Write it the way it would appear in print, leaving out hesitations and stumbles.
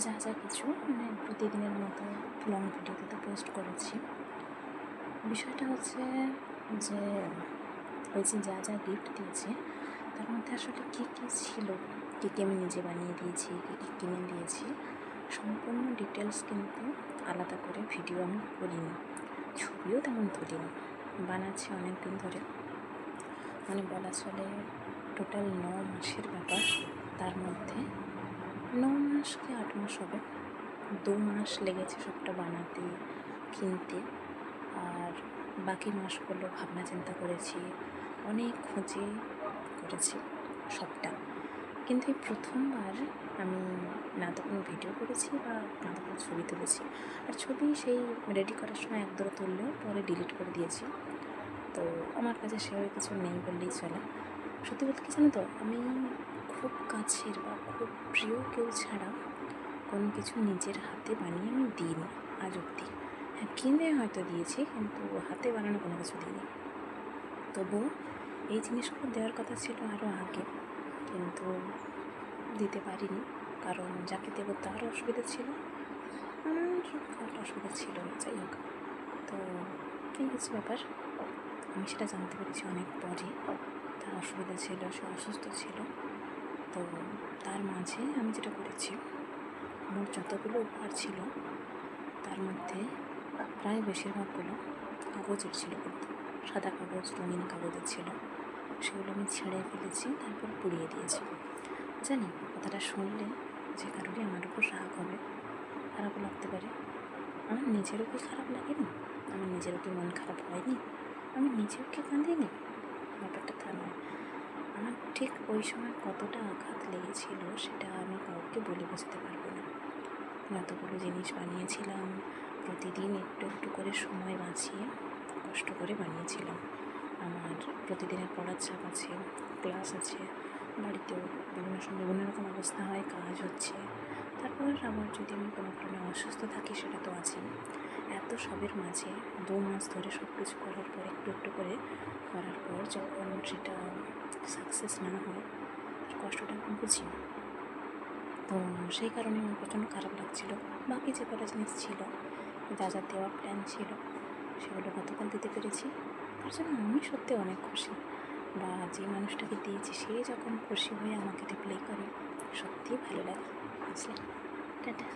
যা যা কিছু মানে প্রতিদিনের মতো লং ভিডিওতে তো পোস্ট করেছি। বিষয়টা হচ্ছে যে ওই যে যা যা গিফট দিয়েছে তার মধ্যে আসলে কী কী ছিল, কী কী আমি নিজে বানিয়ে দিয়েছি, কী কী কিনে দিয়েছি, সম্পূর্ণ ডিটেলস কিন্তু আলাদা করে ভিডিও আমি করিনি, ছবিও তেমন তুলিনি। বানাচ্ছি অনেক দিন ধরে, মানে বলা চলে টোটাল 9 মাসের ব্যাপার। তার মধ্যে 9 মাস কি 8 মাস হবে, 2 মাস লেগেছে সবটা বানাতে, কিনতে। আর বাকি মাসগুলো ভাবনা চিন্তা করেছি, অনেক খুঁজে করেছি সবটা। কিন্তু এই প্রথমবার আমি না তো কোনো ভিডিও করেছি বা না তো কোনো ছবি তুলেছি। আর ছবি সেই রেডি করার সময় একদরও তুললেও পরে ডিলিট করে দিয়েছি। তো আমার কাছে সেভাবে কিছু নেই বললেই চলে। সত্যি বলতে কি জানো তো, আমি খুব কাছের বা খুব প্রিয় কেউ ছাড়া কোনো কিছু নিজের হাতে বানিয়ে আমি দিইনি আজ অবধি। হ্যাঁ, কিনে হয়তো দিয়েছি, কিন্তু হাতে বানানো কোনো কিছু দিইনি। তবুও এই জিনিসগুলো দেওয়ার কথা ছিল আরও আগে, কিন্তু দিতে পারিনি, কারণ যাকে দেবো তার অসুবিধা ছিল, আমার কোনো অসুবিধা ছিল না। যাই হোক, তো কী হচ্ছে ব্যাপার, আমি সেটা জানতে পেরেছি অনেক পরে। তার অসুবিধা ছিল, সে অসুস্থ ছিল। তো তার মাঝে আমি যেটা করেছি, আমার যতগুলো উপহার ছিল তার মধ্যে প্রায় বেশিরভাগগুলো কাগজের ছিল, কিন্তু সাদা কাগজ, রঙিন কাগজের ছিল। সেগুলো আমি ছেড়ে ফেলেছি, তারপর পুড়িয়ে দিয়েছি। জানি কথাটা শুনলে যে কারোরই আমার উপর রাগ হবে, খারাপও লাগতে পারে। আমার নিজেরও কি খারাপ লাগেনি? আমার নিজেরও কি মন খারাপ হয়নি? আমি নিজেও কি কাঁদিনি? ব্যাপারটা তা নয়। আমার ঠিক ওই সময় কতটা আঘাত লেগেছিল সেটা আমি কাউকে বলে বোঝাতে পারবো না। যতগুলো জিনিস বানিয়েছিলাম, প্রতিদিন একটু একটু করে সময় বাঁচিয়ে কষ্ট করে বানিয়েছিলাম। আমার প্রতিদিনের পড়ার চাপ আছে, ক্লাস আছে, বাড়িতেও বিভিন্ন সময় বিভিন্ন রকম অবস্থা হয়, কাজ হচ্ছে। তারপর আবার যদি আমি কোনো কারণে অসুস্থ থাকি সেটা তো আছেই। এত সবের মাঝে 2 মাস ধরে সব কিছু করার পর, একটু একটু করে করার পর যখন সেটা সাকসেস না হয়, তার কষ্টটা আমি বুঝি। তো সেই কারণে আমার প্রচণ্ড খারাপ লাগছিল। বাকি যে কটা জিনিস ছিল, যা যা দেওয়ার প্ল্যান ছিল, সেগুলো গতকাল দিতে পেরেছি। তার জন্য আমি সত্যি অনেক খুশি। বা যে মানুষটাকে দিয়েছি সে যখন খুশি হয়ে আমাকে রিপ্লাই করে, সত্যিই ভালো লাগে। বুঝলে? টাটা।